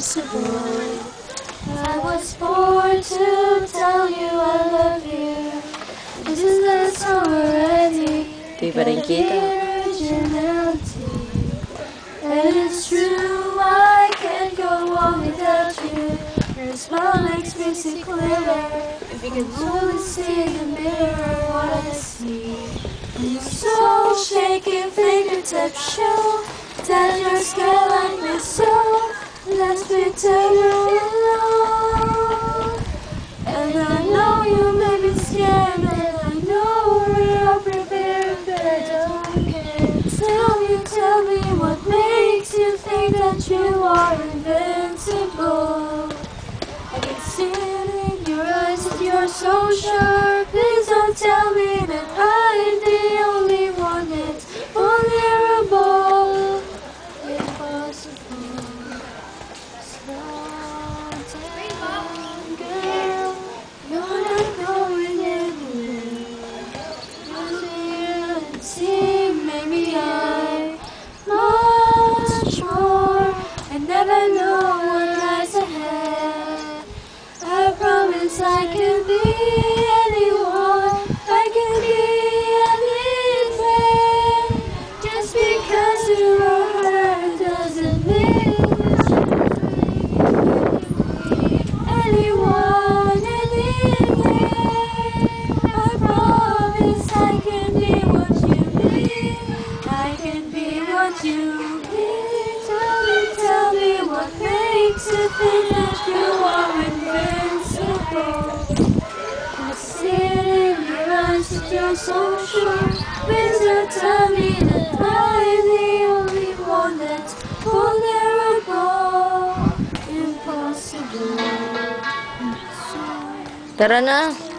impossible. I was born to tell you I love you. This is the song already. Tuy pa rin kita. And it's true, I can't go on without you. Your smile makes me see clearer. If you can only see in the mirror what I see. And your soul shaking fingertips show that you're scared like me, so let's pretend we're alone. And I know you may be scared, and I know we're all prepared, but I don't care. Tell me what makes you think that you are invincible. I can see it in your eyes that you're so sure. Please don't tell me that I'm the only one that's vulnerable. Impossible. Slow down, girl. You're not going anywhere. You're here and see, maybe I'm much more. I never know what lies ahead. I promise I can be anyone. I can be anything. Just because you are hurt doesn't mean anyone, anything. I promise I can be what you need. I can be what you need. Tell me what makes you think that you are invincible. I see it in your eyes that you're so sure. Please don't tell me that I'm the only one that's vulnerable. Impossible. Tara na.